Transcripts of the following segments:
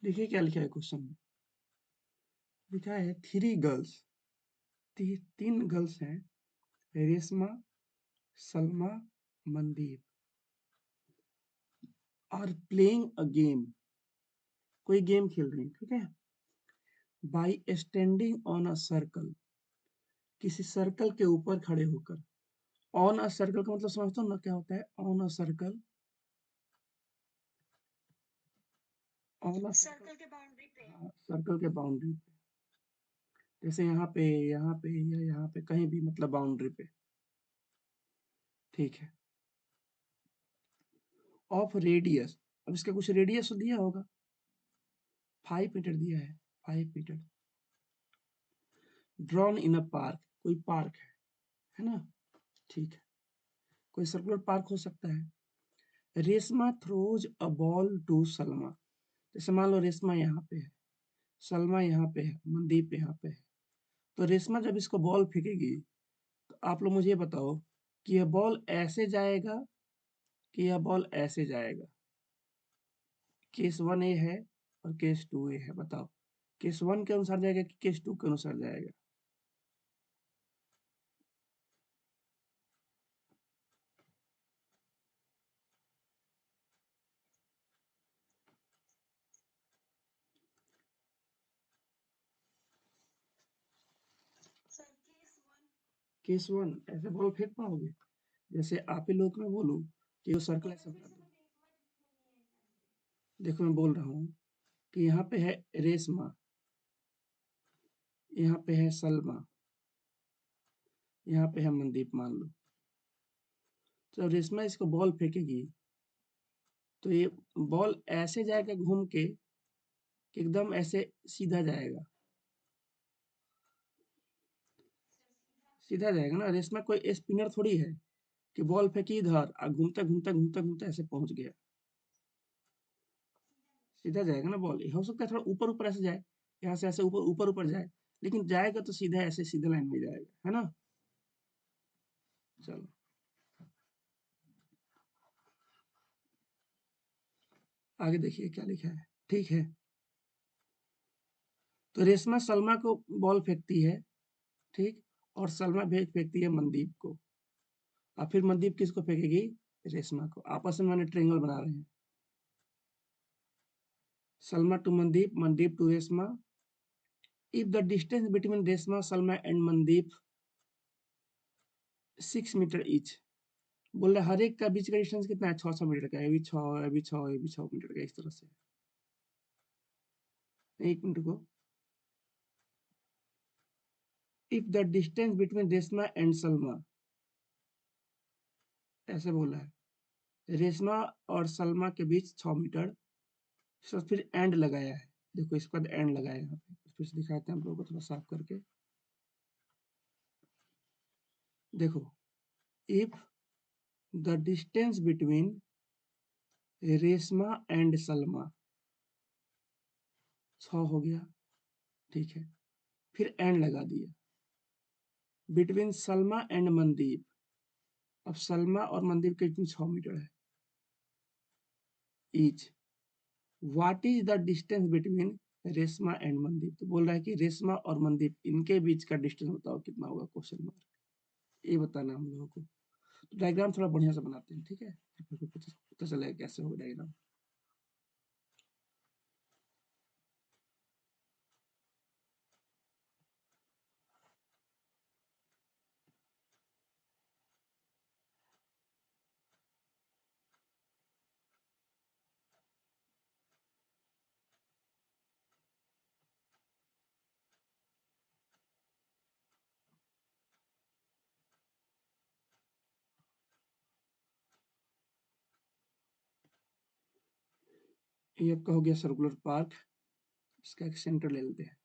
देखिए क्या लिखा है क्वेश्चन में। लिखा है 3 गर्ल्स, 3 गर्ल्स हैं, Reshma, Salma, Mandeep, are playing a game, कोई गेम खेल रही है, ठीक है। By standing on a circle, किसी सर्कल के ऊपर खड़े होकर। ऑन अ सर्कल का मतलब समझते हो ना क्या होता है? On a circle, on a circle के बाउंड्री पे। हाँ, सर्कल के बाउंड्री पे, जैसे यहाँ पे या यहाँ पे कहीं भी, मतलब बाउंड्री पे, ठीक है। ऑफ रेडियस, अब इसका कुछ रेडियस दिया होगा, 5 मीटर दिया है, 5 metre. Drawn in a park, कोई पार्क है ना, ठीक है। कोई सर्कुलर पार्क हो सकता है। Reshma throws a ball to Salma, जैसे मान लो रेशमा यहाँ पे है, सलमा यहाँ पे है, मनदीप यहाँ पे है। तो रेशमा जब इसको बॉल फेंकेगी, तो आप लोग मुझे ये बताओ कि यह बॉल ऐसे जाएगा कि यह बॉल ऐसे जाएगा। केस 1 ए है और केस 2 ए है, बताओ केस 1 के अनुसार जाएगा कि केस 2 के अनुसार जाएगा? केस 1 ऐसे बॉल फेंक पाओगे? जैसे आप ही लोग, मैं बोलूं कि वो सर्कल ऐसे बना दो। देखो मैं बोल रहा हूँ कि यहाँ पे है रेशमा, यहाँ पे है सलमा, यहाँ पे है मनदीप, मान लो। तो जब रेशमा इसको बॉल फेंकेगी, तो ये बॉल ऐसे जाएगा घूम के कि एकदम ऐसे सीधा जाएगा, सीधा जाएगा ना। रेशमा कोई स्पिनर थोड़ी है कि बॉल फेंकी इधर और घूमते घूमते घूमते घूमते ऐसे पहुंच गया। सीधा जाएगा ना बॉल, हो सकता है थोड़ा ऊपर ऊपर ऐसे जाए, यहाँ से ऐसे ऊपर ऊपर ऊपर जाए, लेकिन जाएगा तो सीधा ऐसे सीधा लाइन में जाएगा, है ना। चलो आगे देखिए क्या लिखा है, ठीक है। तो रेशमा सलमा को बॉल फेंकती है, ठीक, और सलमा भेज फेंकती है मनदीप को, और फिर मनदीप किसको फेंकेगी? रेशमा को। आपस में मैंने ट्रायंगल बना रहे हैं, Salma to Mandeep, Mandeep to Reshma. If the distance between Reshma, Salma and Mandeep 6 metre each, बोल रहे हर एक का बीच का डिस्टेंस कितना है? 6-6 मीटर का है, ये भी 6, ये भी 6, ये भी 6 मीटर का, इस तरह से। एक मिनट को। If the distance between Reshma and Salma, ऐसे बोला है, रेशमा और सलमा के बीच 6 मीटर। सो फिर एंड लगाया है, देखो इसके बाद एंड लगाया है यहाँ पे, फिर से दिखाते हैं हम लोगों को थोड़ा साफ करके। देखो, if the distance between Reshma and Salma 6 हो गया, ठीक है। फिर एंड लगा दिया, बिटवीन सलमा एंड मनदीप, अब सलमा और मनदीप के बीच 6 मीटर है each. What is the distance between Reshma and Mandeep, तो बोल रहा है कि रेशमा और मनदीप इनके बीच का डिस्टेंस बताओ कितना होगा, क्वेश्चन मार्क। ये बताना हम लोगों को। तो डायग्राम थोड़ा बढ़िया से बनाते हैं, ठीक है, पता चलेगा कैसे होगा डायग्राम। ये आपका हो गया सर्कुलर पार्क, इसका एक सेंटर ले लेते हैं।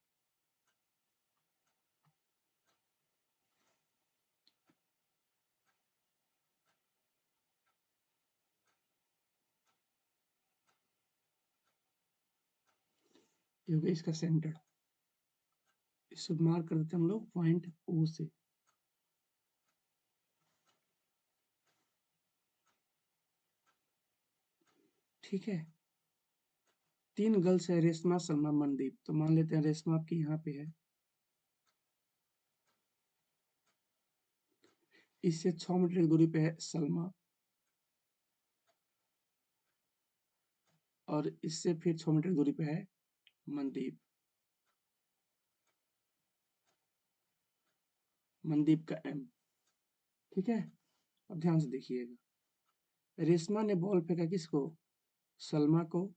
ये हो गया इसका सेंटर, इसको मार्क कर देते हैं हम लोग पॉइंट ओ से। ठीक है, 3 गर्ल्स है, रेशमा, सलमा, मनदीप। तो मान लेते हैं रेशमा आपकी यहाँ पे है, इससे 6 मीटर की दूरी पे है सलमा, और इससे फिर 6 मीटर की दूरी पे है मनदीप। मनदीप का एम, ठीक है। अब ध्यान से देखिएगा, रेशमा ने बॉल फेंका किसको? सलमा को,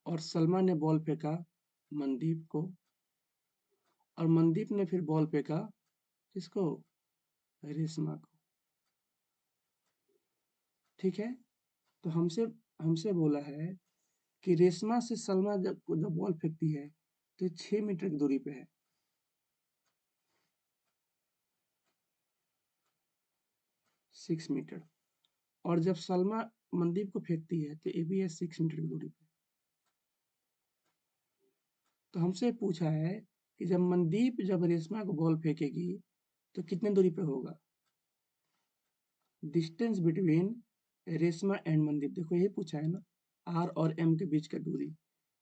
और सलमा ने बॉल फेंका मनदीप को, और मनदीप ने फिर बॉल फेंका किसको? रेशमा को, ठीक है। तो हमसे हमसे बोला है कि रेशमा से सलमा जब बॉल फेंकती है तो 6 मीटर की दूरी पे है, 6 मीटर, और जब सलमा मनदीप को फेंकती है तो ये भी है 6 मीटर की दूरी पे। तो हमसे पूछा है कि जब मनदीप जब रेशमा को बॉल फेंकेगी तो कितने दूरी पे होगा? Distance between Reshma and Mandeep, देखो ये पूछा है ना, आर और एम के बीच का दूरी,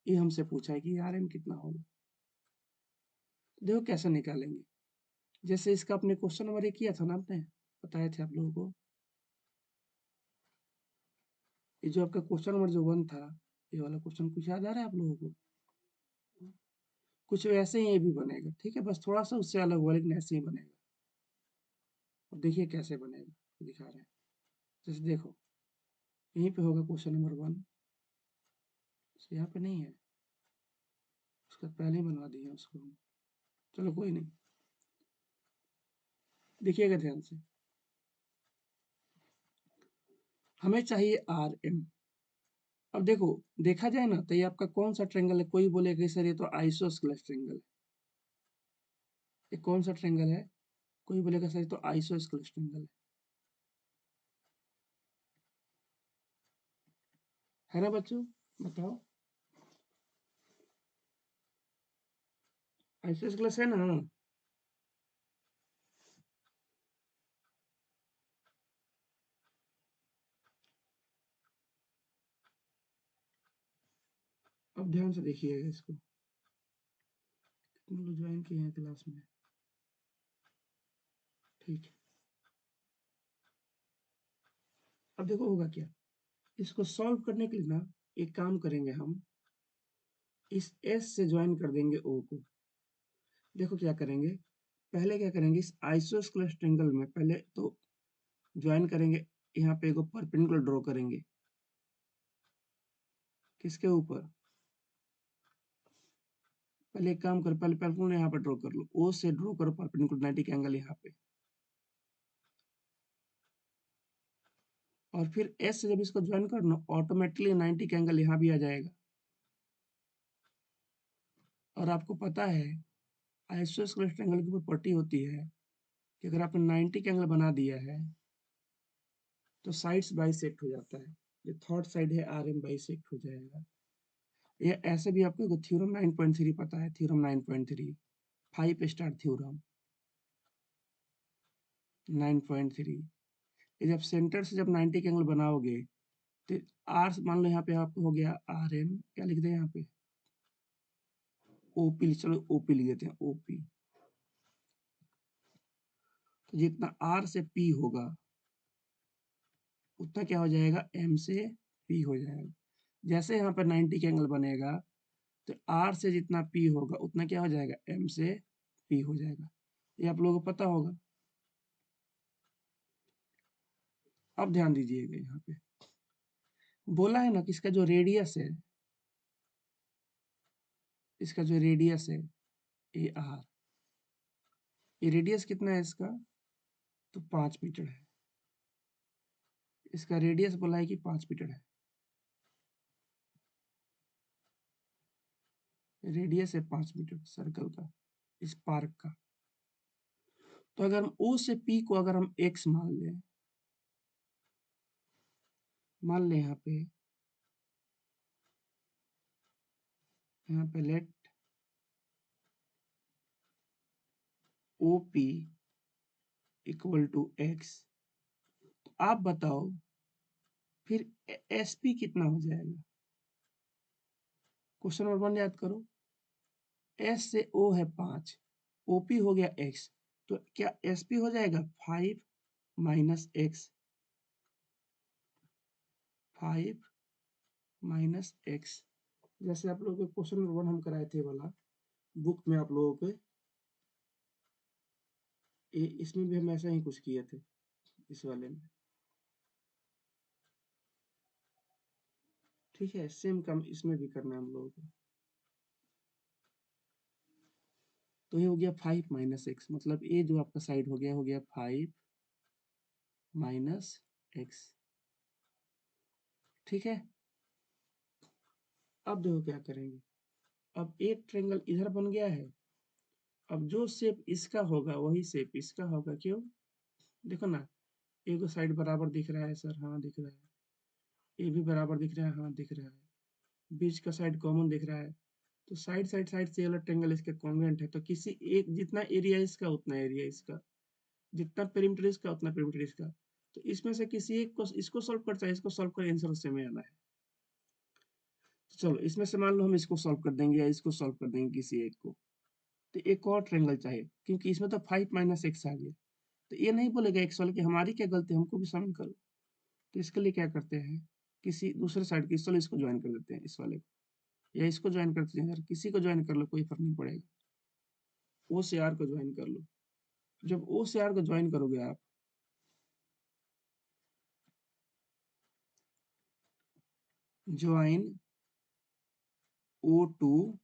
ये हमसे पूछा है कि आर एम कितना होगा। देखो कैसे निकालेंगे, जैसे इसका अपने क्वेश्चन नंबर 1 किया था ना, आपने बताए थे आप लोगों को, ये जो आपका क्वेश्चन नंबर जो 1 था, ये वाला क्वेश्चन कुछ याद आ रहा है आप लोगों को? कुछ वैसे ही ये भी बनेगा, ठीक है, बस थोड़ा सा उससे अलग हुआ लेकिन ऐसे ही बनेगा। अब देखिए कैसे बनेगा, दिखा रहे हैं। जैसे देखो यहीं पे होगा क्वेश्चन नंबर 1, यहाँ पे नहीं है, उसका पहले ही बनवा दिया उसको हम, चलो कोई नहीं, देखिएगा ध्यान से। हमें चाहिए आर एम। अब देखो, देखा जाए ना तो ये आपका कौन सा ट्रेंगल है? कोई बोलेगा कि सर ये तो आइसोस्केलेस ट्रेंगल है। ये कौन सा ट्रेंगल है? कोई बोलेगा सर ये तो आइसोस्केलेस ट्रेंगल है ना बच्चों? बताओ, आइसोस्केलेस है ना? अब ध्यान से देखिएगा इसको, कितने लोग ज्वाइन किए हैं क्लास में, ठीक है। अब देखो होगा क्या, इसको सॉल्व करने के लिए ना एक काम करेंगे हम, इस एस से ज्वाइन कर देंगे ओ को। देखो क्या करेंगे, पहले क्या करेंगे, इस आइसोस्केलेस ट्रेंगल में पहले तो ज्वाइन करेंगे, यहाँ पे एक परपेंडिकुलर ड्रॉ करेंगे, किसके ऊपर? पहले एक काम करो, पहले परपेंडिकुलर यहाँ पर ड्रॉ कर लो, ओ से ड्रॉ करो परपेंडिकुलर 90 एंगल यहाँ पे, और फिर एस से जब इसको ज्वाइन करना ऑटोमेटिकली 90 का एंगल यहाँ भी आ जाएगा। और आपको पता है आइसोस्केलेस ट्रायंगल की प्रॉपर्टी होती है कि अगर आपने 90 का एंगल बना दिया है तो साइड्स बाइसेक्ट हो जाता है, जो थर्ड साइड है आर एम बाइसेक्ट हो जाएगा। ये ऐसे भी आपको थ्योरम 9.3 पता है, थ्योरम 9.3 5 स्टार थ्योरम 9.3, ये जब सेंटर से जब 90 का एंगल बनाओगे तो आर मान लो यहाँ पे आपको हो गया आर एम, क्या लिख दें यहाँ पे? ओपी, चलो ओपी लिख देते हैं, ओपी। तो जितना आर से पी होगा उतना क्या हो जाएगा, एम से पी हो जाएगा। जैसे यहाँ पर 90 का एंगल बनेगा तो आर से जितना पी होगा उतना क्या हो जाएगा, एम से पी हो जाएगा। ये आप लोगों को पता होगा। अब ध्यान दीजिएगा, यहाँ पे बोला है ना कि इसका जो रेडियस है, इसका जो रेडियस है ए आर, ये रेडियस कितना है इसका? तो 5 मीटर है। इसका रेडियस बोला है कि 5 मीटर है, रेडियस है 5 मीटर सर्कल का, इस पार्क का। तो अगर हम ओ से पी को अगर हम एक्स मान लें, मान लें यहाँ पे let O P equal to x, आप बताओ फिर एस पी कितना हो जाएगा? क्वेश्चन नंबर 1 याद करो, एस से ओ है 5, ओपी हो गया एक्स, तो क्या एसपी हो जाएगा 5 माइनस एक्स, 5 माइनस एक्स। जैसे आप लोगों को क्वेश्चन नंबर 1 हम कराए थे वाला बुक में, आप लोगों को इसमें भी हम ऐसा ही कुछ किए थे इस वाले में। ठीक है, सेम काम इसमें भी करना है हम लोगों को। तो ये हो गया 5 माइनस एक्स, मतलब ये जो आपका साइड हो गया 5 माइनस एक्स। ठीक है, अब देखो क्या करेंगे। अब एक ट्रायंगल इधर बन गया है, अब जो शेप इसका होगा वही शेप इसका होगा। क्यों? देखो ना, एक साइड बराबर दिख रहा है सर, हाँ दिख रहा है, ये भी बराबर दिख रहा है, हाँ दिख रहा है, बीच का साइड कॉमन दिख रहा है, तो साइड से वाला ट्रायंगल इसके कॉन्ग्रुएंट है। तो किसी एक, जितना एरिया इसका उतना एरिया इसका, जितना पेरीमीटर इसका उतना पेरीमीटर इसका, तो इसमें से किसी एक को, इसको सॉल्व करता है, इसको सॉल्व कर आंसर उससे में आना है। तो चलो इसमें से मान लो हम इसको सॉल्व कर देंगे या इसको सॉल्व कर देंगे किसी एक को, तो एक और ट्रायंगल चाहिए, क्योंकि इसमें तो 5 माइनस एक्स आ गया, तो ये नहीं बोलेगा एक्स वाले कि हमारी क्या गलती, हमको भी शामिल करो। तो इसके लिए क्या करते हैं, किसी दूसरे साइड की, चलो इसको ज्वाइन कर देते हैं इस वाले को, या इसको ज्वाइन करते हैं, किसी को ज्वाइन कर लो, कोई फर्क नहीं पड़ेगा। ओ से आर को ज्वाइन कर लो। जब ओ से आर को ज्वाइन करोगे आप, ज्वाइन ओ टू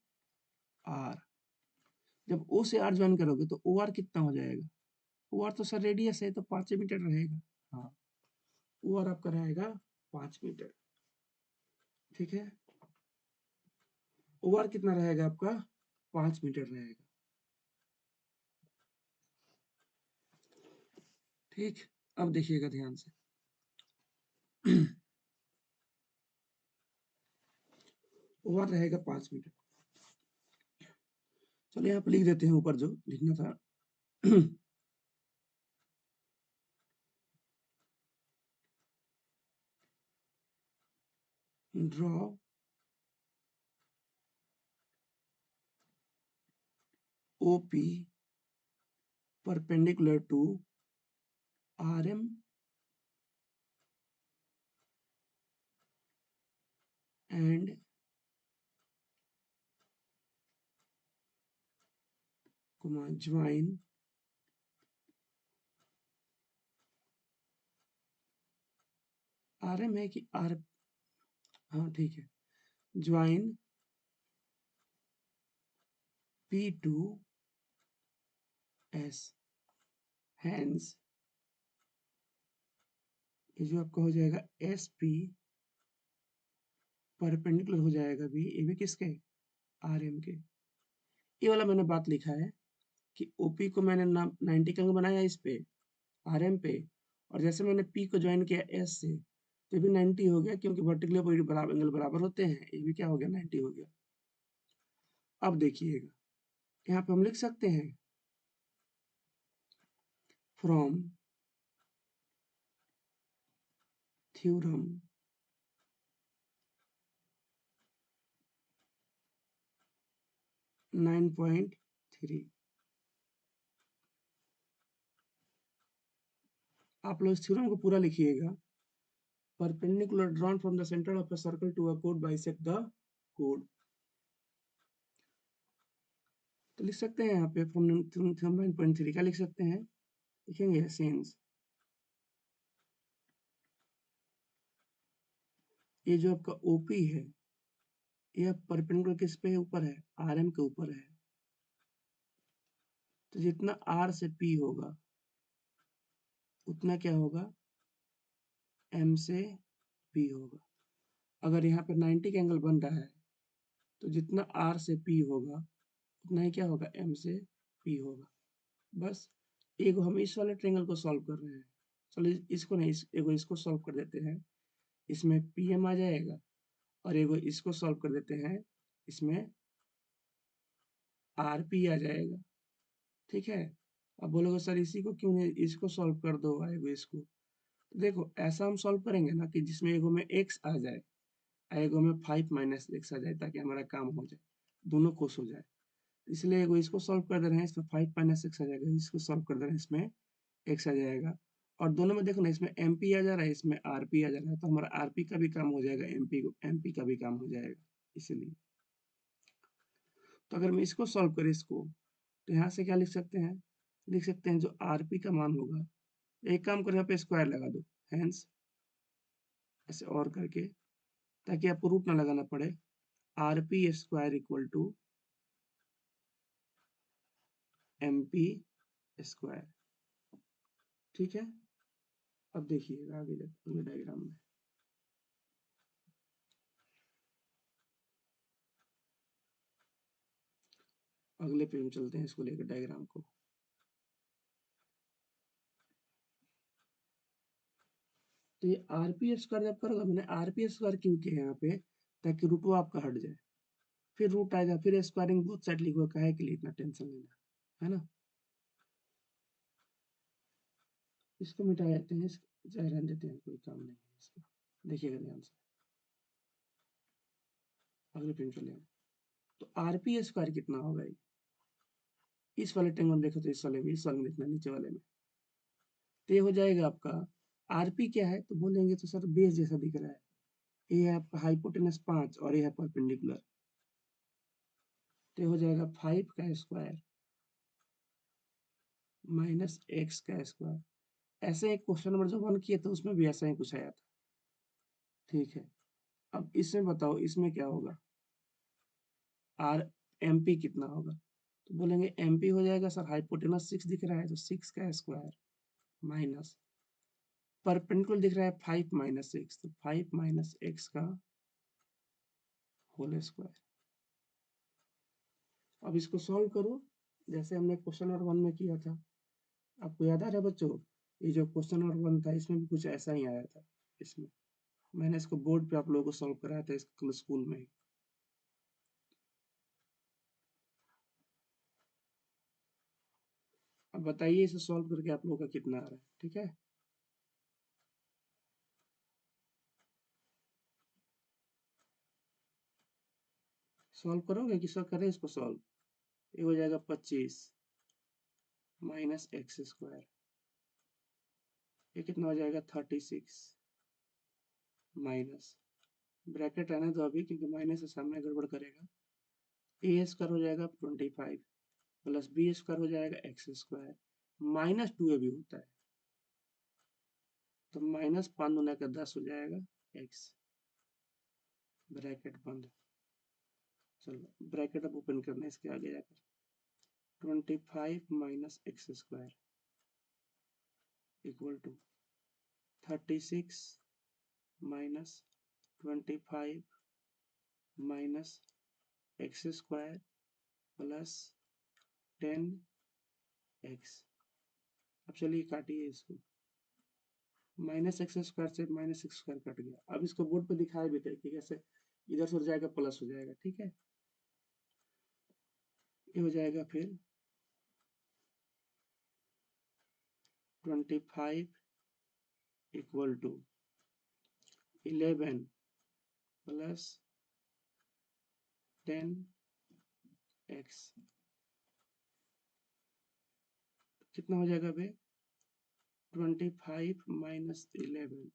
आर, जब ओ से आर ज्वाइन करोगे तो ओ आर कितना हो जाएगा, ओ आर तो सर रेडियस है, तो 5 मीटर रहेगा। हाँ, ओ आर आपका रहेगा 5 मीटर। ठीक है, ओ आर कितना रहेगा आपका, 5 मीटर रहेगा। ठीक, अब देखिएगा ध्यान से। ओ आर रहेगा 5 मीटर। चलो यहाँ पे लिख देते हैं, ऊपर जो लिखना था। Draw OP perpendicular to RM and join RM है कि आर, हाँ ठीक है, join P to S, hence ये जो आपका हो जाएगा एस पी परपेंडिकुलर हो जाएगा भी, ये भी किसके, आर एम के। ये वाला मैंने बात लिखा है कि ओपी को मैंने 90 का बनाया इस पे, आर एम पे, और जैसे मैंने पी को ज्वाइन किया एस से, तो ये भी 90 हो गया, क्योंकि वर्टिकल बराबर एंगल बराबर होते हैं, ये भी क्या हो गया 90 हो गया। अब देखिएगा, यहाँ पे हम लिख सकते हैं from theorem nine point three, आप लोग इस थ्योरम को पूरा लिखिएगा। Perpendicular drawn from the centre of a circle to a chord bisect the chord। तो लिख सकते हैं यहाँ पे फ्रॉम थ्योरम 9.3 क्या लिख सकते हैं, लिखेंगे सिंस ये जो आपका ओपी है, ये परपेंडिकुलर किस पे ऊपर है, आरएम के ऊपर है, तो जितना आर से पी होगा उतना क्या होगा, एम से पी होगा। अगर यहाँ पे 90 का एंगल बन रहा है, तो जितना आर से पी होगा उतना ही क्या होगा, एम से पी होगा। बस, एक हम इस वाले ट्रायंगल को सॉल्व कर रहे हैं, चलो इसको नहीं, एगो इसको सॉल्व कर देते हैं, इसमें पी एम आ जाएगा, और एगो इसको सॉल्व कर देते हैं, इसमें आर पी आ जाएगा। ठीक है, अब बोलोगे सर इसी को क्यों नहीं, इसको सॉल्व कर दो, एगो इसको। तो देखो ऐसा हम सॉल्व करेंगे ना कि जिसमें एगो में एक्स आ जाए, एगो में 5 माइनस x आ जाए ताकि हमारा काम हो जाए, दोनों खुश हो जाए। इसलिए एगो इसको सॉल्व कर दे रहे हैं, इसमें 5 माइनस x आ जाएगा, इसको सॉल्व कर दे रहे हैं, इसमें x आ जाएगा। और दोनों में देखो ना, इसमें MP आ जा रहा है, इसमें RP आ जा रहा है, तो हमारा RP का भी काम हो जाएगा, MP का भी काम हो जाएगा। इसीलिए तो अगर मैं इसको सॉल्व करें इसको, तो यहाँ से क्या लिख सकते हैं, लिख सकते हैं जो RP का मान होगा, एक काम करो यहाँ पे स्क्वायर लगा दो, हेंस ऐसे और करके, ताकि आपको रूट ना लगाना पड़े। RP square equal to MP square. ठीक है, अब देखिएगा आगे जाते डायग्राम में। अगले पे हम चलते हैं इसको लेकर डायग्राम को। तो ये RP स्क्वायर जब करोगे, मैंने RP स्क्वायर क्यों किया यहाँ पे, ताकि रूट वो आपका हट जाए, फिर रूट आएगा, फिर स्क्वायरिंग बोथ साइड लिखो, काहे के लिए इतना टेंशन लेना, है ना। इसको मिटा देते हैं, चाहे रहने देते हैं, कोई काम नहीं है इसका। देखिएगा ध्यान से, अगले पे चले। तो RP स्क्वायर कितना होगा, इस वाले टेबल में देखो तो इस वाले में, इस वाले में देखना, नीचे वाले में, तो ये हो जाएगा आपका RP क्या है, तो बोलेंगे तो सर बेस जैसा दिख रहा है, ये है आपका हाइपोटेनस 5 और ये है परपेंडिकुलर, तो हो जाएगा 5 का स्क्वायर माइनस x का स्क्वायर। ऐसे एक क्वेश्चन नंबर जो 1 किए थे उसमें भी ऐसा ही कुछ आया था। ठीक है, अब इसमें बताओ इसमें क्या होगा, आर MP कितना होगा, तो बोलेंगे MP हो जाएगा सर, हाइपोटेनस 6 दिख रहा है तो 6 का स्क्वायर माइनस परपेंडिकुलर दिख रहा है 5 माइनस एक्स, तो 5 माइनस एक्स का होल स्क्वायर। अब इसको सॉल्व करो जैसे हमने क्वेश्चन नंबर 1 में किया था। आपको याद आ रहा है बच्चों, ये जो क्वेश्चन नंबर 1 था इसमें भी कुछ ऐसा ही आया था। इसमें मैंने इसको बोर्ड पे आप लोगों को सॉल्व कराया था स्कूल में ही। अब बताइए इसे सॉल्व करके आप लोगों का कितना आ रहा है। ठीक है, सॉल्व करोगे कि सर करें इसको सॉल्व। ये हो जाएगा 25 माइनस एक्स स्क्वायर, ये कितना हो जाएगा 36 माइनस, ब्रैकेट रहने दो अभी क्योंकि माइनस से सामने गड़बड़ करेगा, ए स्क्वायर हो जाएगा 25 प्लस बी स्क्वायर हो जाएगा एक्स स्क्वायर, माइनस 2 भी होता है, तो माइनस 5 दूना का 10 हो जाएगा एक्स, ब्रैकेट बंद। चलो ब्रैकेट अब ओपन करना है इसके आगे जाकर, 25 minus x square equal to 36 minus 25 minus x square plus 10x। अब चलिए काटिए इसको, माइनस एक्स स्क्वायर से माइनस एक्स स्क्वायर कट गया। अब इसको बोर्ड पे दिखाया भी था कि कैसे इधर से हो जाएगा प्लस हो जाएगा। ठीक है, ये हो जाएगा फिर 25 इक्वल टू 11 प्लस 10x, कितना हो जाएगा भाई 25 माइनस 11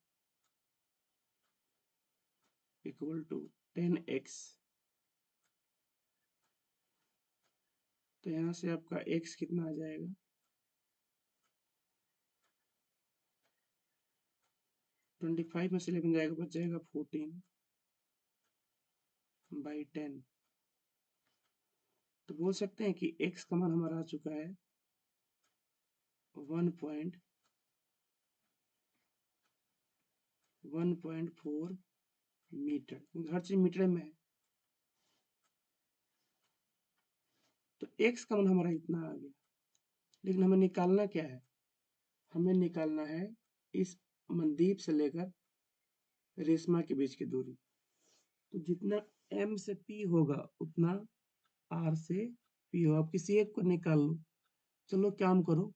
इक्वल टू 10x। तो यहाँ से आपका x कितना आ जाएगा, 25 में से 11 जाएगा, बच जाएगा 14/10। तो बोल सकते हैं कि x का मान हमारा आ चुका है 1.4 मीटर, क्योंकि हर चीज मीटर में है। तो x का मान हमारा इतना आ गया, लेकिन हमें निकालना क्या है, हमें निकालना है इस मनदीप से लेकर रेशमा के बीच की दूरी। तो जितना m से p होगा उतना r से p होगा। अब किसी एक को निकाल लो, चलो काम करो,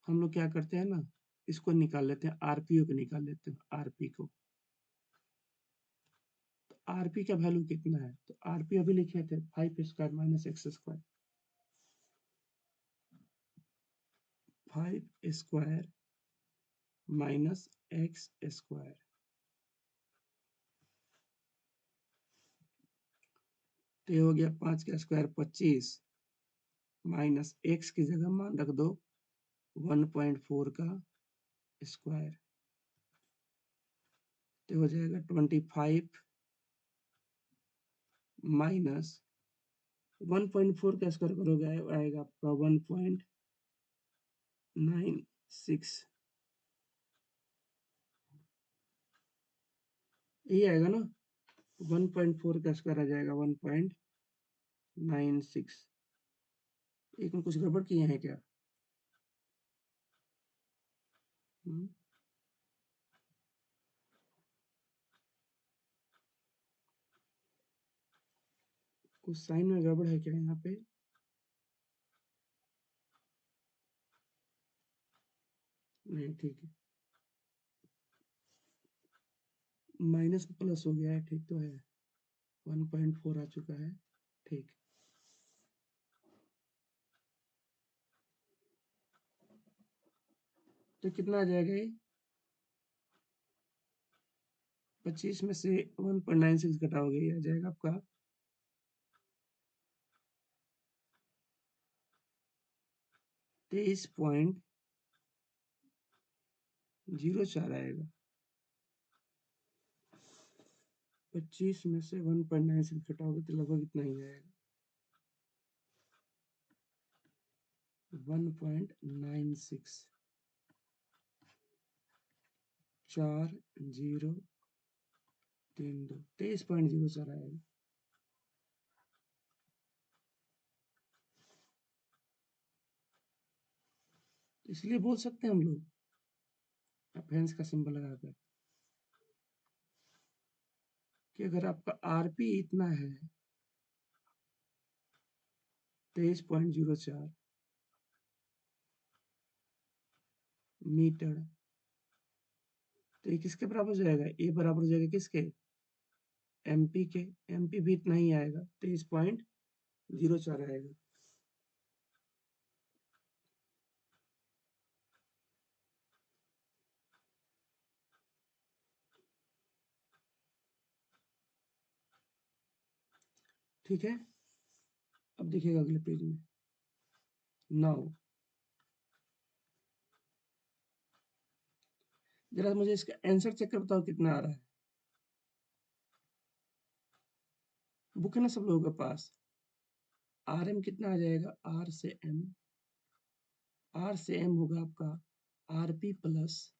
हम लोग क्या करते हैं ना, इसको निकाल लेते हैं, RPO को निकाल लेते हैं, RP को। आरपी का वैल्यू कितना है, तो आरपी अभी लिखे थे 5² माइनस x², 5² माइनस x², तो ये हो गया 5 का स्क्वायर 25 माइनस x की जगह मान रख दो 1.4 का स्क्वायर, तो हो जाएगा 25 माइनस 1.4 का स्क्वायर करोगे आएगा आपका 1.96, यही आएगा ना, 1.4 का स्क्वायर आ जाएगा 1.96। एक में कुछ गड़बड़ किए हैं क्या? कुछ साइन में गड़बड़ है क्या यहाँ पे? नहीं, ठीक है, माइनस प्लस हो गया है, ठीक तो है, 1.4 आ चुका है, ठीक। तो कितना आ जाएगा ये? 25 में से 1.96 घटाओगे, ये आ जाएगा आपका 23.04 आएगा। 25 में से 1.96 घटाओगे तो लगभग इतना ही आएगा, 1.96, 4032, 23.04 आएगा। इसलिए बोल सकते हैं हम लोग अपेंस का सिंबल लगाकर कि अगर आपका आरपी इतना है 23.04 मीटर, तो ये किसके बराबर हो जाएगा? ये बराबर हो जाएगा किसके? एमपी के। एमपी भी इतना ही आएगा, 23.04 आएगा। ठीक है, अब देखिएगा अगले पेज में। नाउ जरा मुझे इसका आंसर चेक कर बताओ कितना आ रहा है। बुक है ना सब लोगों के पास? आर एम कितना आ जाएगा? आर से एम, आर से एम होगा आपका आरपी प्लस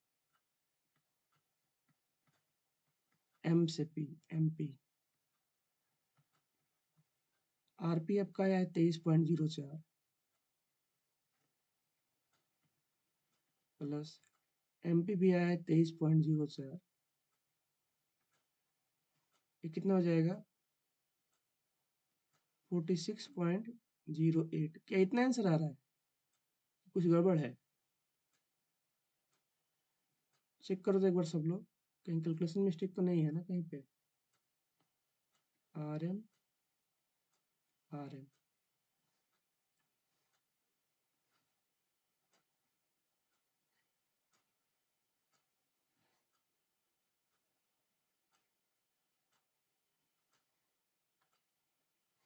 एम से पी, एमपी। आरपी आपका आया है 23.04 प्लस एमपी भी आया है 23.04, ये कितना हो जाएगा? 46.08। क्या इतना आंसर आ रहा है? कुछ गड़बड़ है? चेक करो तो एक बार सब लोग, कहीं कैलकुलेशन मिस्टेक तो नहीं है ना कहीं पे? आर एम, आर एम,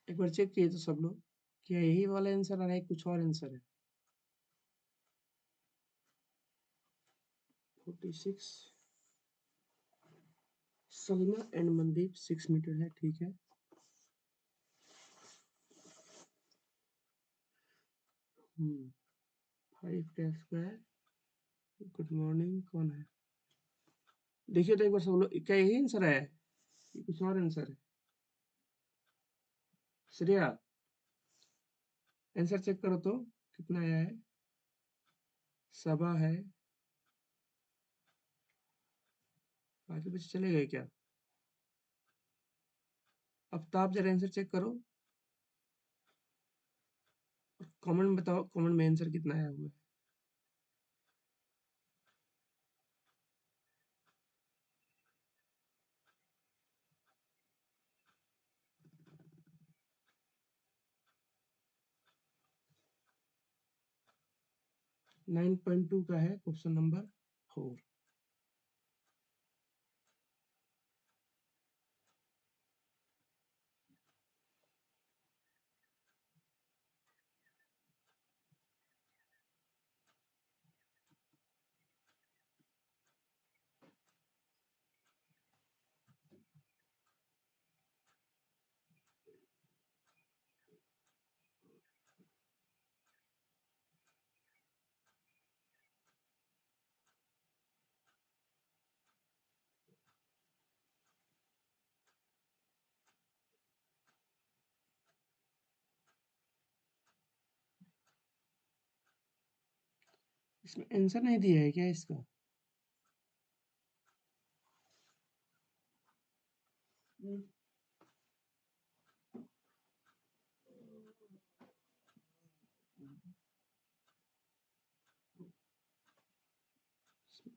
एक बार चेक किए तो सब लोग, क्या यही वाला आंसर आ रहा है, कुछ और आंसर है? 46, सलमा एंड मनदीप 6 मीटर है, ठीक है। हम्म, 5 का स्क्वायर, गुड मॉर्निंग, कौन है? देखिए तो एक बार सब लोग, क्या यही आंसर है, ये कुछ और आंसर है? श्रेया, आंसर चेक करो तो कितना आया है। सबा है, बाकी बच्चे चले गए क्या? अब तो आप जरा आंसर चेक करो, कमेंट में बताओ, कमेंट में आंसर कितना आया हुआ है। 9.2 का है क्वेश्चन नंबर 4। इसमें आंसर नहीं दिया है क्या इसका?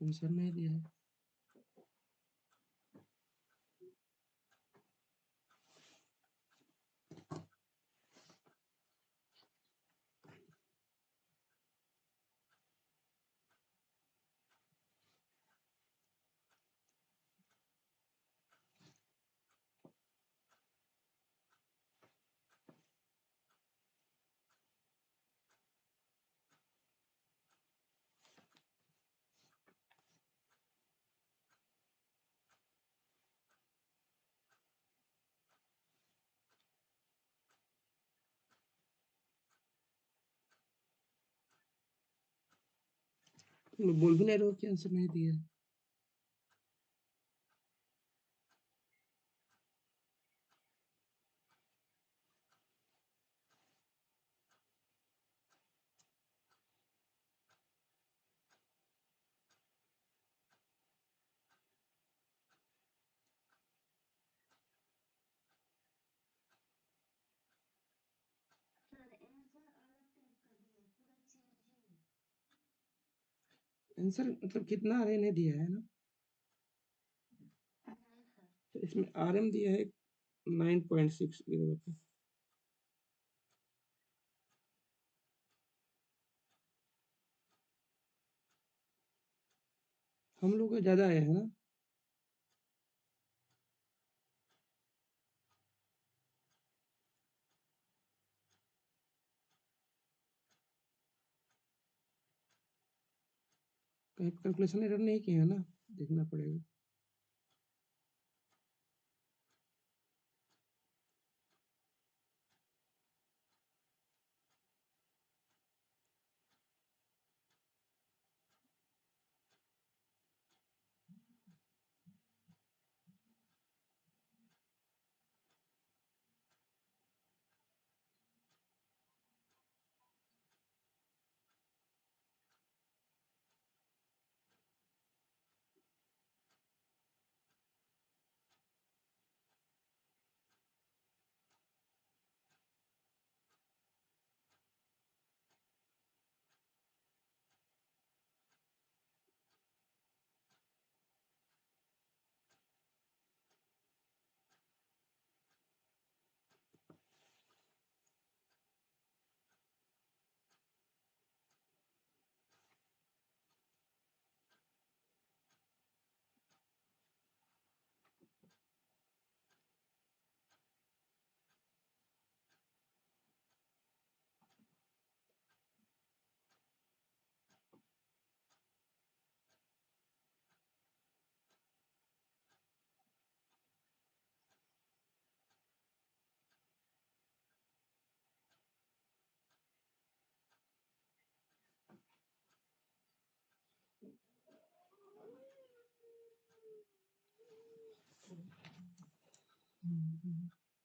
आंसर नहीं दिया है। तुम बोल भी नहीं रहे हो कि आंसर नहीं दिया है। आंसर मतलब कितना आ नहीं दिया है ना, तो इसमें RM दिया है 9.6 गीगावाट। हम लोग को ज्यादा आया है ना। कहीं कैलकुलेशन एरर नहीं किया है ना, देखना पड़ेगा।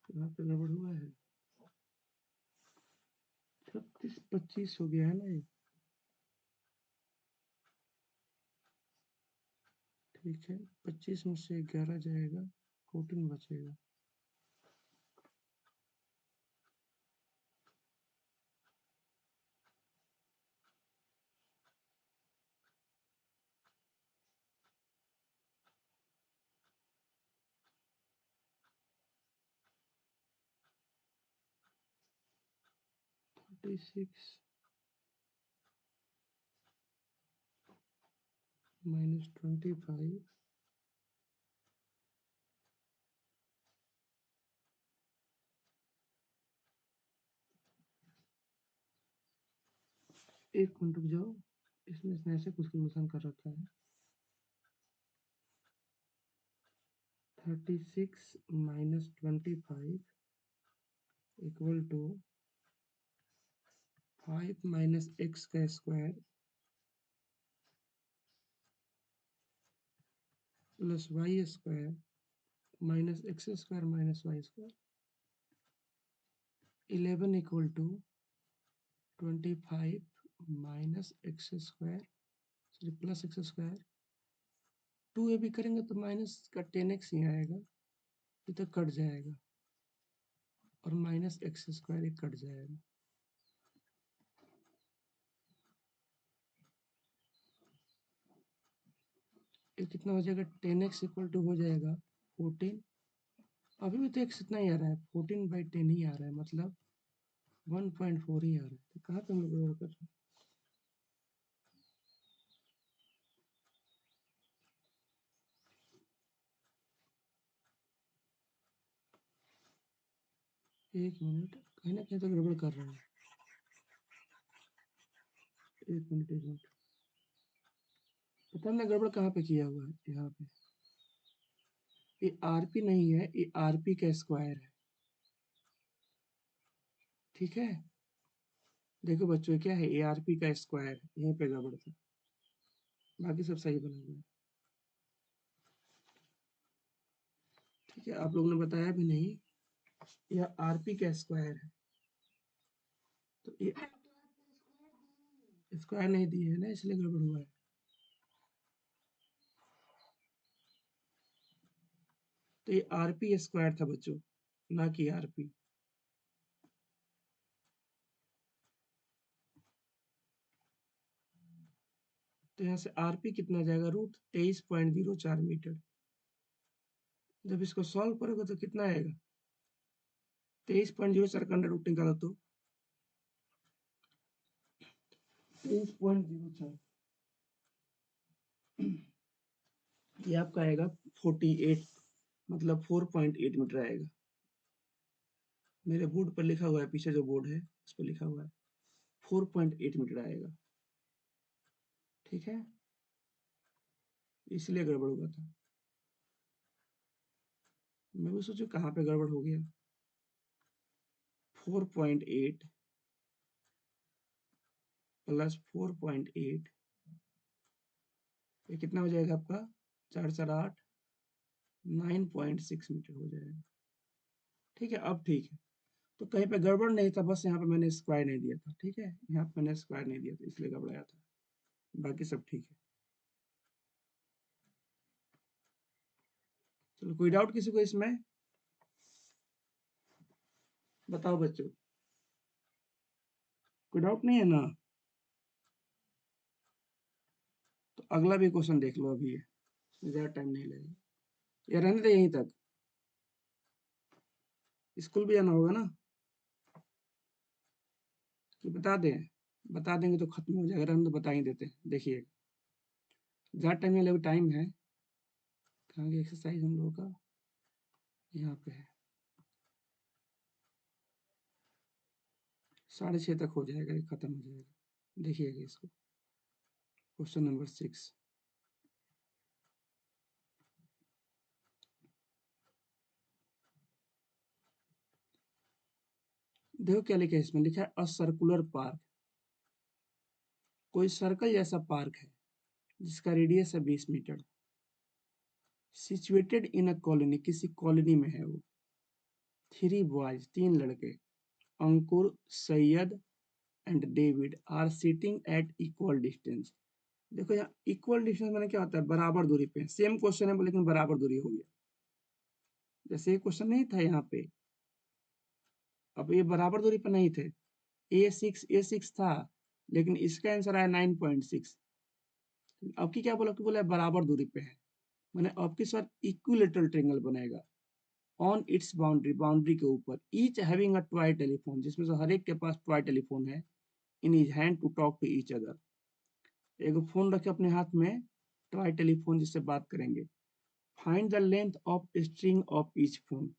यहाँ पे गड़बड़ हुआ है। 36-25 हो गया है ना ये। ठीक है, 25 में से 11 जाएगा, 14 बचेगा। -25 एक मिनट रुक जाओ, इसमें इसने ऐसे कुछ कैलकुलेशन कर रखा है। 36 - 25 इक्वल टू 5 - x का square plus y square minus x square minus y square 11 equal to 25 minus x square sorry plus x square 2 भी करेंगे तो माइनस का 10x ही आएगा, ये तो कट जाएगा और माइनस x स्क्वायर एक कट जाएगा। ये कितना हो जाएगा 10x इक्वल टू हो जाएगा 14। अभी भी तो x इतना ही आ रहा है 14/10 ही आ रहा है, मतलब 1.4 ही आ रहा है। तो कहाँ पे हम लोग गड़बड़ कर रहे हैं? एक मिनट, कहीं ना कहीं तो गड़बड़ कर रहे हैं। एक मिनट पता हमने गड़बड़ कहाँ पे किया हुआ है। यहाँ पे ये आरपी नहीं है, ये आरपी का स्क्वायर है, ठीक है। देखो बच्चों क्या है, ए आरपी का स्क्वायर, यहीं पे गड़बड़ था, बाकी सब सही बना हुआ है, ठीक है। आप लोगों ने बताया भी नहीं, यह आरपी का स्क्वायर है, तो ये स्क्वायर नहीं दिए है ना, इसलिए गड़बड़ हुआ है। तो ये आरपी स्क्वायर था बच्चों, ना कि आरपी। तो यहाँ से आरपी कितना जाएगा, √23.04 मीटर। जब इसको सॉल्व करोगे तो कितना आएगा, 23.04 का अंडर रूट निकालो तो 23.04, ये आपका आएगा 48, मतलब 4.8 मीटर आएगा। मेरे बोर्ड पर लिखा हुआ है, पीछे जो बोर्ड है उस पर लिखा हुआ है 4.8 मीटर आएगा, ठीक है। इसलिए गड़बड़ हुआ था, मैं भी सोचू कहाँ पे गड़बड़ हो गया। 4.8 प्लस 4.8 ये कितना हो जाएगा आपका, 4 4 8 9.6 मीटर हो जाएगा, ठीक है। अब ठीक है, तो कहीं पे गड़बड़ नहीं था, बस यहाँ पे मैंने स्क्वायर नहीं दिया था, ठीक है। यहाँ पे मैंने स्क्वायर नहीं दिया था इसलिए गड़बड़ाया था, बाकी सब ठीक है। चलो, कोई डाउट किसी को इसमें, बताओ बच्चों, कोई डाउट नहीं है ना। तो अगला भी क्वेश्चन देख लो, अभी ज्यादा टाइम नहीं लगेगा, या रहने दे यहीं तक, स्कूल भी जाना होगा ना, कि बता दें, बता देंगे तो खत्म हो जाएगा, हम तो बता ही देते हैं। देखिए ज्यादा टाइम नहीं लगेगा, टाइम है कहाँ की एक्सरसाइज हम लोगों का, यहाँ पे है 6:30 तक हो जाएगा, ये खत्म हो जाएगा। देखिएगा इसको, क्वेश्चन नंबर 6, देखो क्या लिखा है इसमें, लिखा है अ सर्कुलर पार्क, कोई सर्कल जैसा पार्क है जिसका रेडियस है 20 metre, situated in a colony, किसी कॉलोनी में है वो। 3 बॉयज, 3 लड़के, Ankur, Syed and David are sitting at equal distance. देखो यहाँ इक्वल डिस्टेंस मैंने क्या होता है, बराबर दूरी पे। सेम क्वेश्चन है लेकिन बराबर दूरी हो गया, जैसे ये क्वेश्चन नहीं था यहाँ पे, अब ये बराबर दूरी पे नहीं थे, A6 था, लेकिन इसका आंसर आया 9.6। अब की क्या बोला, कि बोला बराबर दूरी पे है, मैंने अब के साथ इक्विलेटरल ट्रायंगल बनेगा ऑन इट्स बाउंड्री, बाउंड्री के ऊपर, each having a toy telephone, जिसमें से हर एक के पास टॉय टेलीफोन है, in his hand to talk to each other. एक फोन रखे अपने हाथ में टॉय टेलीफोन जिससे बात करेंगे। Find the length of string of each phone.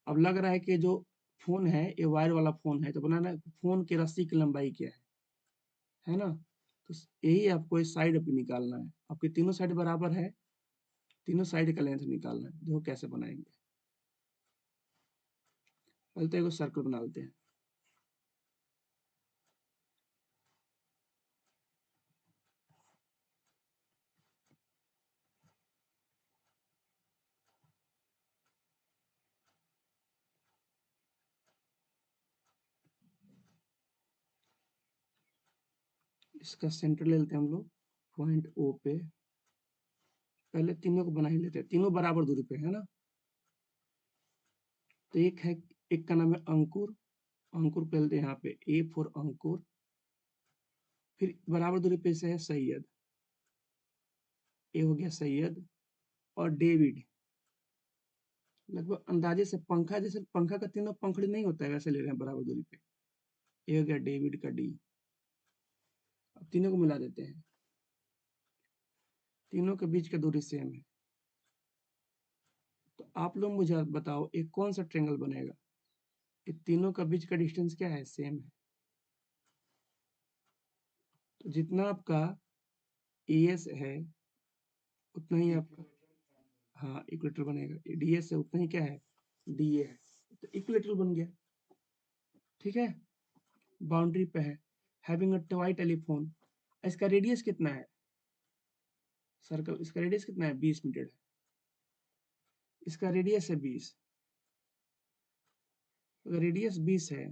अब लग रहा है कि जो फोन है ये वायर वाला फोन है, तो बनाना फोन की रस्सी की लंबाई क्या है ना। तो यही आपको इस साइड पे निकालना है। आपके तीनों साइड बराबर है, तीनों साइड का लेंथ निकालना है। देखो कैसे बनाएंगे। पहले तो एक सर्कल बना लेते हैं। इसका सेंटर ले लेते हैं हम लोग पॉइंट ओ पे। पहले तीनों को बना ही लेते हैं, तीनों बराबर दूरी पे है ना। तो एक है, एक का नाम है अंकुर। अंकुर पे लेते हैं यहाँ पे ए फॉर अंकुर। फिर बराबर दूरी पे से है सैयद। ए हो गया सैयद। और डेविड। लगभग अंदाजे से पंखा, जैसे पंखा का तीनों पंखड़ी नहीं होता है वैसे ले रहे हैं बराबर दूरी पे। ए हो गया डेविड का डी। अब तीनों को मिला देते हैं। तीनों के बीच का दूरी सेम है। तो आप लोग मुझे बताओ एक कौन सा ट्रेंगल बनेगा। ये तीनों का बीच का डिस्टेंस क्या है, सेम है। तो जितना आपका एस है उतना ही आपका, हाँ इक्वेटर बनेगा। डीएस है उतना ही क्या है, डीए है। तो इक्वेटर बन गया। ठीक है। बाउंड्री पे है। Having a toy telephone. इसका रेडियस कितना है, सर्कल इसका रेडियस कितना है, 20 मीटर है। इसका रेडियस है 20। अगर रेडियस 20 है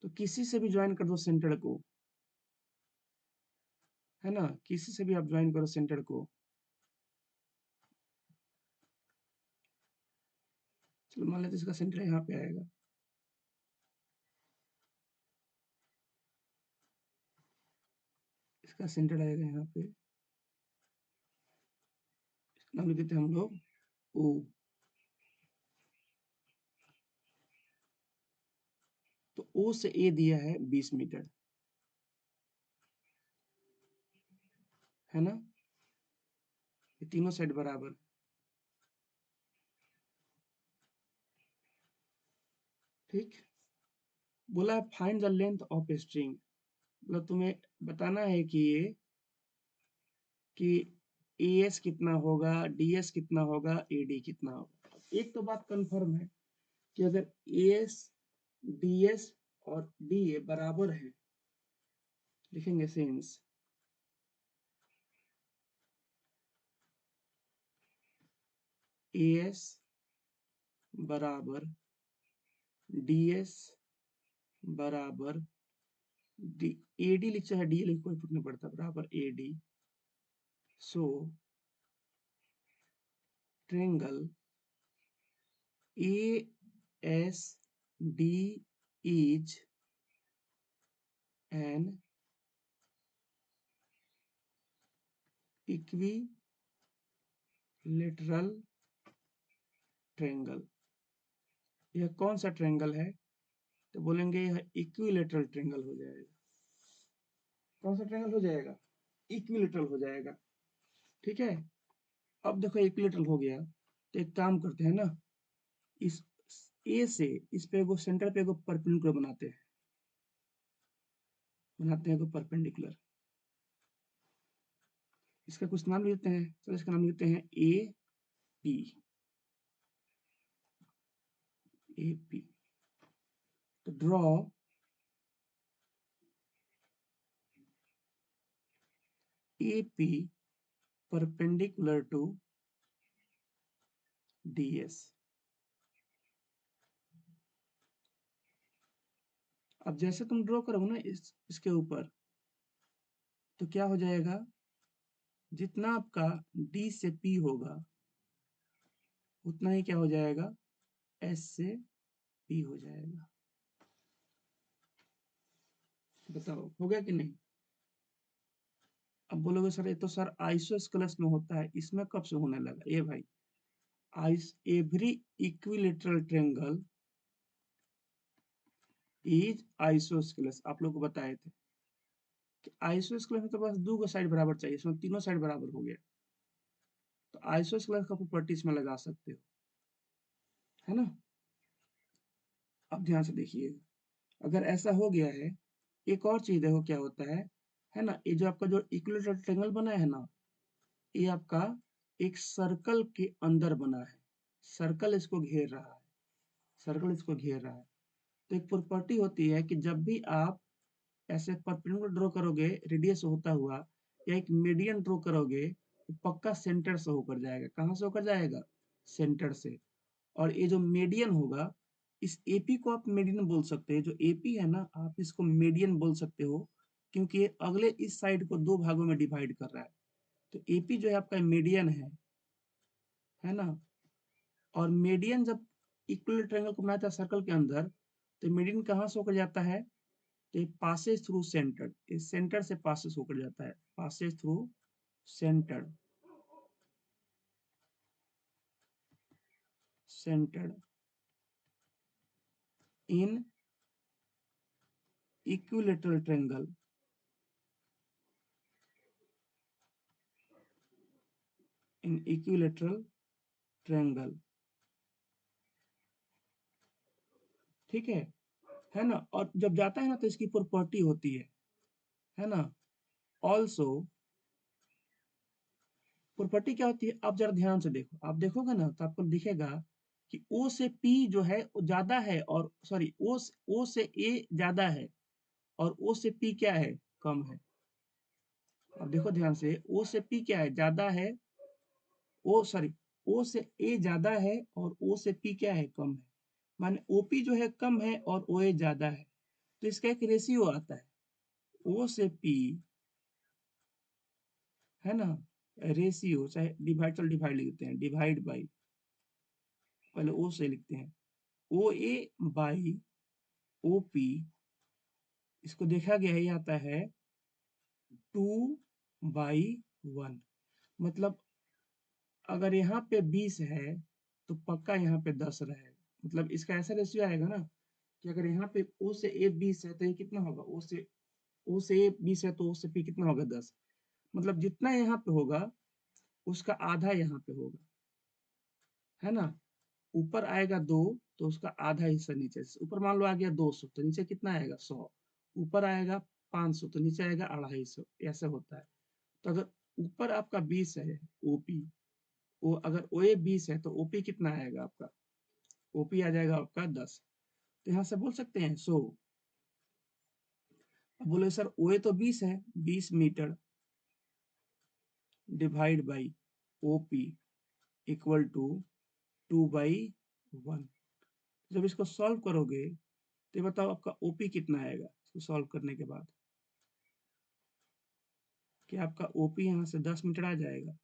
तो किसी से भी ज्वाइन कर दो सेंटर को, है ना। किसी से भी आप ज्वाइन करो सेंटर को। चलो मान लेते इसका सेंटर यहाँ पे आएगा। इसका सेंटर आएगा यहाँ पे। इसका नाम लिख देते हैं हम लोग ओ। तो ओ से ए दिया है 20 मीटर, है ना। ये तीनों साइड बराबर। ठीक। बोला है find the length of a string. मतलब तुम्हें बताना है कि ये कि एएस कितना होगा, डीएस कितना होगा, एडी कितना होगा। एक तो बात कंफर्म है कि अगर एएस, डीएस और डीए बराबर है, लिखेंगे सिंस एएस बराबर डीएस बराबर डी, एडी लिख चाहे डी लिख, कोई फर्क नहीं पड़ता, बराबर एडी। So triangle A S D is an equilateral triangle. यह कौन सा ट्रेंगल है, तो बोलेंगे यह इक्विलेटरल ट्रेंगल हो जाएगा। कौन सा ट्रेंगल हो जाएगा, इक्विलेटरल हो जाएगा। ठीक है। अब देखो इक्विलेटरल हो गया, तो एक काम करते हैं ना, इस ए से इस पे एगो सेंटर पे एगो परपेंडिकुलर बनाते हैं एगो परपेंडिकुलर। इसका कुछ नाम लेते हैं, चलो इसका नाम लेते हैं ए पी। A P. तो draw A P perpendicular to DS. अब जैसे तुम ड्रॉ करोगे ना इसके ऊपर, तो क्या हो जाएगा, जितना आपका डी से पी होगा उतना ही क्या हो जाएगा, एस से पी हो जाएगा। बताओ हो गया कि नहीं। अब बोलोगे सर ये तो सर आइसोस्केलस में होता है, इसमें कब से होने लगा। ये भाई every equilateral triangle is isosceles, आप लोग को बताए थे। कि आइसोस्केलस में तो बस दो साइड बराबर चाहिए, इसमें तीनों साइड बराबर हो गया, तो आइसोस्केलस का प्रॉपर्टी इसमें लगा सकते हो, है ना। अब ध्यान से देखिएगा, अगर ऐसा हो गया है, एक और चीज देखो क्या होता है ना, ये जो आपका जो इक्विलेटरल ट्रायंगल बना है ना, ये आपका एक सर्कल के अंदर बना है, सर्कल इसको घेर रहा है, सर्कल इसको घेर रहा है। तो एक प्रॉपर्टी होती है कि जब भी आप ऐसे परपेंडिकुलर ड्रॉ करोगे रेडियस होता हुआ, या एक मीडियन ड्रॉ करोगे, तो पक्का सेंटर से होकर जाएगा। कहाँ से होकर जाएगा? सेंटर से। और ये जो मीडियन होगा, इस एपी को आप मीडियन बोल सकते हैं, जो एपी है ना, आप इसको मीडियन बोल सकते हो, क्योंकि ये अगले इस साइड को दो भागों में डिवाइड कर रहा है। तो एपी जो है आपका मीडियन है ना। और मीडियन जब इक्वल ट्रायंगल को बनाता है सर्कल के अंदर, तो मीडियन कहाँ से होकर जाता है? तो पासेस थ्रू सेंटर, इस सेंटर से पासेस होकर जाता है, पासेस थ्रू सेंटर, सेंटर इन इक्विलेटरल ट्रायंगल, इन इक्विलेटरल ट्रायंगल, ठीक है ना। और जब जाता है ना, तो इसकी प्रॉपर्टी होती है ना। ऑल्सो प्रॉपर्टी क्या होती है, आप जरा ध्यान से देखो, आप देखोगे ना तो आपको दिखेगा कि ओ से पी जो है वो ज्यादा है, और सॉरी ओ से ए ज्यादा है, और ओ से पी क्या है? कम है। अब देखो ध्यान से, ओ से पी क्या है? ज्यादा है। ओ सॉरी, ओ से ए ज्यादा है और ओ से पी क्या है? कम है। माने ओपी जो है कम है और ओ ए ज्यादा है, तो इसका एक रेशियो आता है, ओ से पी, है ना। रेशियो चाहे डिवाइड, चल डिवाइड लिखते हैं, डिवाइड बाई, पहले ओ से लिखते हैं, ओ ए बाई ओ पी, इसको देखा गया ही आता है 2/1। मतलब अगर यहाँ पे 20 है, तो पक्का यहाँ पे 10 रहेगा। मतलब इसका ऐसा रेशियो आएगा ना, कि अगर यहाँ पे ओ से ए 20 है, तो ये कितना होगा? ओ से ए 20 है, तो ओ से पी कितना होगा? 10। मतलब जितना यहाँ पे होगा, उसका आधा यहाँ पे होगा, है ना। ऊपर आएगा 2, तो उसका आधा हिस्सा नीचे। ऊपर मान लो आ गया 200, तो नीचे कितना आएगा? 100। ऊपर आएगा 500, तो नीचे आएगा 250। ऐसे होता है। तो अगर ऊपर आपका 20 है ओपी, वो अगर ओए 20 है, तो ओपी कितना आएगा आपका? ओपी आ जाएगा आपका 10। तो यहाँ से बोल सकते हैं, सो अब बोले सर ओए तो 20 है, 20 metre divide by OP equal to 2/1। जब इसको सॉल्व करोगे, तो ये बताओ आपका ओपी कितना आएगा इसको सॉल्व करने के बाद? कि आपका ओपी यहाँ से 10 मीटर आ जाएगा?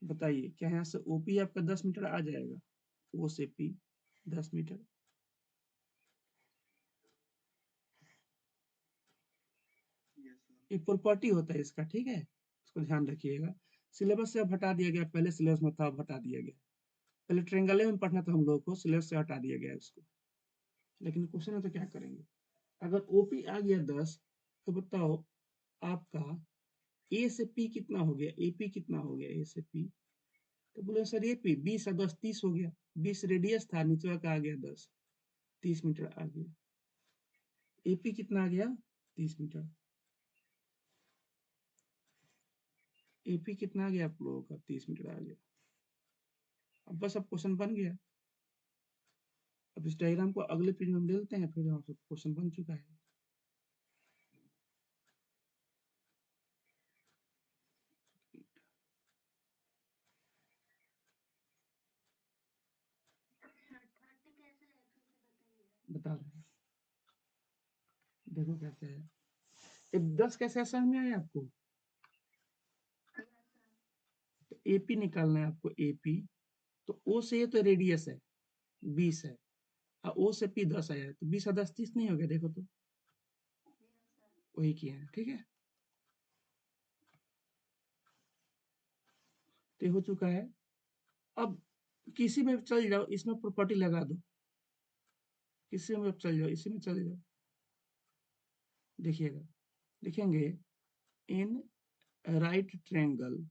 बताइए, क्या यहाँ से ओपी आपका 10 मीटर आ जाएगा? ओ से पी 10 मीटर। एक प्रॉपर्टी होता है इसका, ठीक है, इसको ध्यान रखिएगा। सिलेबस से अब हटा दिया गया, पहले सिलेबस में था, अब हटा दिया गया। पहले ट्रेंगल में पढ़ना था हम लोग को, सिलेबस से हटा दिया गया उसको। लेकिन क्वेश्चन में तो क्या करेंगे, अगर ओपी आ गया 10, तो बताओ आपका ए से पी कितना हो गया? एपी कितना हो गया ए से पी? तो बोले सर ये पी 20 और 10 30 हो गया। 20 रेडियस था, नीचे का आ गया 10, 30 मीटर आ गया। एपी कितना आ गया? 30 मीटर। एपी कितना आ गया आप लोगों का? 30 मीटर आ गया। अब बस अब क्वेश्चन बन गया। अब इस डायग्राम को अगले पेज में हम ले लेते हैं, फिर यहाँ से क्वेश्चन बन चुका है। बता रहे हैं, देखो कैसे है। एक 10 कैसे समझ में आया आपको? तो एपी निकालना है आपको, एपी। तो ओ से ये तो रेडियस है 20 है, और ओ से पी 10 आया है, तो 20 और 10 30 नहीं हो गया? देखो तो, वही किया है, ठीक है। तो ये हो चुका है। अब किसी में चल जाओ, इसमें प्रॉपर्टी लगा दो, इसी में चल जाओ, इसी में चले जाओ, देखिएगा, लिखेंगे in right triangle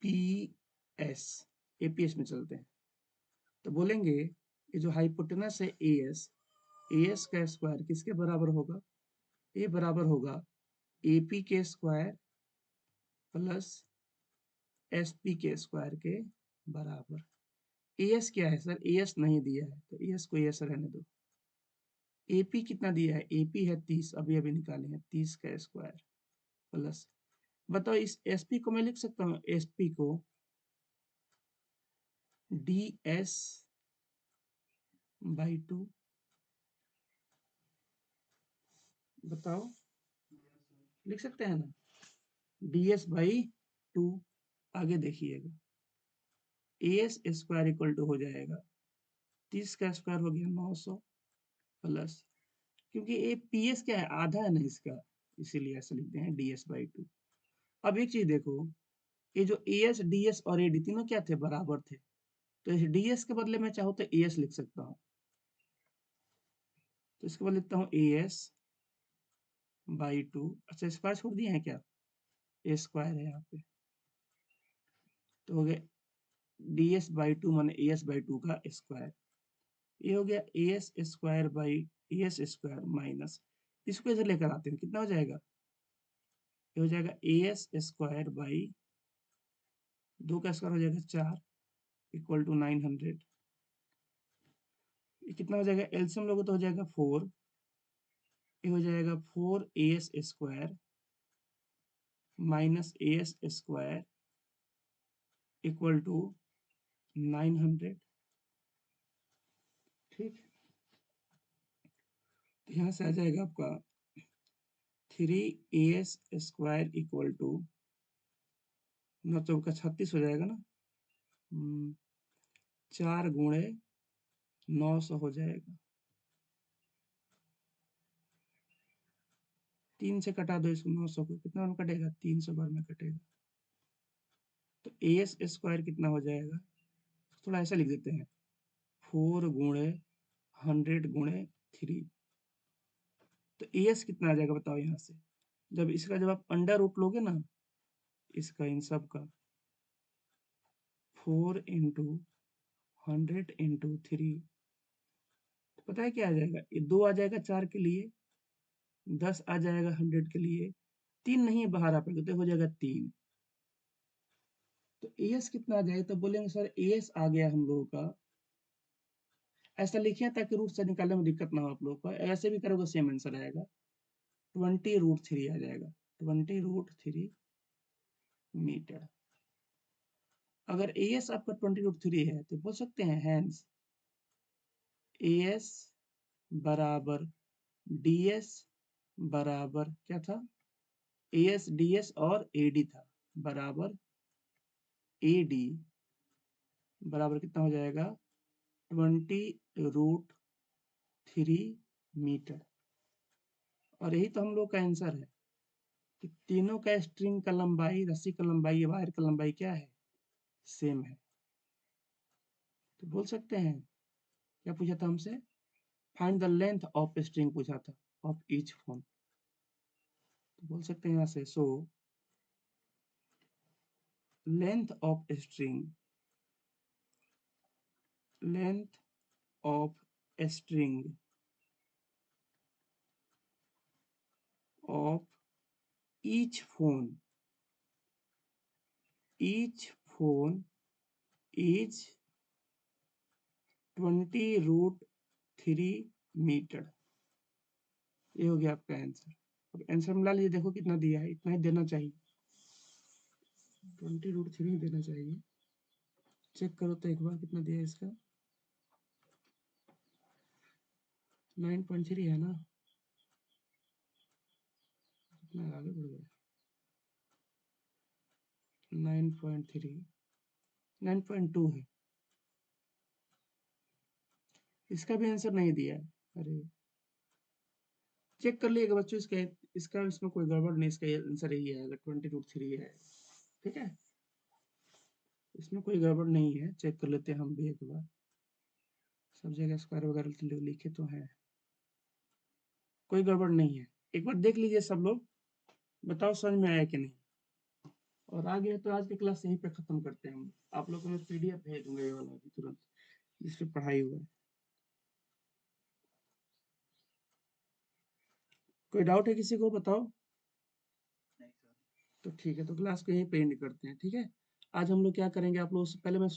APS, APS में चलते हैं, तो बोलेंगे ये जो हाइपोटेनस है एएस, एएस का स्क्वायर किसके बराबर होगा, ए बराबर होगा एपी के स्क्वायर प्लस एसपी के स्क्वायर के बराबर। एएस क्या है सर, एएस नहीं दिया है तो एएस को एएस रहने दो। एपी कितना दिया है, एपी है 30, अभी अभी निकाले हैं, 30 का स्क्वायर प्लस, बताओ इस एसपी को मैं लिख सकता हूँ, एसपी को ds बाई 2, बताओ लिख सकते हैं ना, ds बाई 2। आगे देखिएगा, एस स्क्वायर इक्वल टू हो जाएगा 30 का स्क्वायर हो गया 900 प्लस, क्योंकि ये पीएस क्या है, आधा है ना इसका, इसीलिए ऐसा लिखते हैं ds बाई 2। अब एक चीज देखो, ये जो एस डीएस और एडी तीनों क्या थे, बराबर थे, तो इस डीएस के बदले मैं चाहूँ तो एस लिख सकता हूँ, तो इसके बाद लिखता हूँ एस बाई 2। अच्छा स्क्वायर छोड़ दिए हैं क्या, ए स्क्वायर है यहाँ पे, तो हो गया ds बाई 2 माने एस बाई 2 का स्क्वायर, ये हो गया S square by S square minus, इसको इधर लेकर आते हैं, कितना हो जाएगा, ये हो जाएगा एस स्क्वायर बाई 2 का स्क्वायर हो जाएगा 4 इक्वल टू 900, ये कितना हो जाएगा, एलसीएम लोगे तो हो जाएगा 4, ये हो जाएगा 4 S square minus S square equal to 900। ठीक, तो यहाँ से आ जाएगा आपका 3 एस स्क्वायर इक्वल टू 9 चौका 36 हो जाएगा ना, 4 गुणे 900 हो जाएगा, 3 से कटा दो इसको, 900 को कितना में कटेगा, 300 बार में कटेगा, तो एस स्क्वायर कितना हो जाएगा, थोड़ा ऐसा लिख देते हैं 4 गुणे 100 गुणे 3, तो एस कितना आ जाएगा बताओ, यहाँ से जब इसका जब आप अंडर रूट लोगे ना, इसका इन सब का 4 इंटू 100 इंटू 3, पता है क्या आ जाएगा, ये 2 आ जाएगा 4 के लिए, 10 आ जाएगा 100 के लिए, 3 नहीं बाहर आ पाएगा तो हो जाएगा 3, तो एस कितना आ जाएगा, तो बोलेंगे सर एस आ गया हम लोगों का, ऐसा लिखिए ताकि रूट से निकालने में दिक्कत ना हो आप लोगों को, ऐसे भी करोगे सेम आंसर आएगा, 20√3 आ जाएगा, 20√3 मीटर। अगर एस आपका 20√3 है तो बोल सकते हैं हैंस एस बराबर डीएस बराबर क्या था, एस डीएस और एडी था, बराबर एडी बराबर कितना हो जाएगा 20√3 मीटर। और यही तो हम लोग का आंसर है कि तीनों का स्ट्रिंग का लंबाई, रस्सी का लंबाई, वायर का लंबाई क्या है, सेम है। तो बोल सकते हैं, क्या पूछा था हमसे, find the length of string पूछा था ऑफ ईच फोन, तो बोल सकते हैं यहाँ से, so length of string, length of string of each phone, each phone is 20√3 metre. ये हो गया आपका आंसर। अब आंसर मिला लीजिए, देखो कितना दिया है, इतना ही देना चाहिए, 20√3 देना चाहिए। चेक करो तो एक बार कितना दिया है इसका, 9.3 है ना, कितना आगे बढ़ गया, 9.3, 9.2 है, इसका भी आंसर नहीं दिया है, अरे चेक कर लिएगा बच्चों, इसका इसमें कोई गड़बड़ नहीं, इसका आंसर यही है, अगर 20√3 है, ठीक है, इसमें कोई गड़बड़ नहीं है, चेक कर लेते हैं हम भी एक बार, सब जगह स्क्वायर वगैरह तो लिखे तो है, कोई गड़बड़ नहीं है, एक बार देख लीजिए सब लोग, बताओ समझ में आया कि नहीं। और आगे तो आज की क्लास यहीं पे खत्म करते हैं हम, आप लोगों को मैं पीडीएफ भेज दूंगा ये वाला अभी तुरंत, जिस पे पढ़ाई हुआ है। कोई डाउट है किसी को, बताओ। तो ठीक है, तो क्लास को यहीं पे एंड करते हैं, ठीक है। आज हम लोग क्या करेंगे, आप लोगों से पहले मैं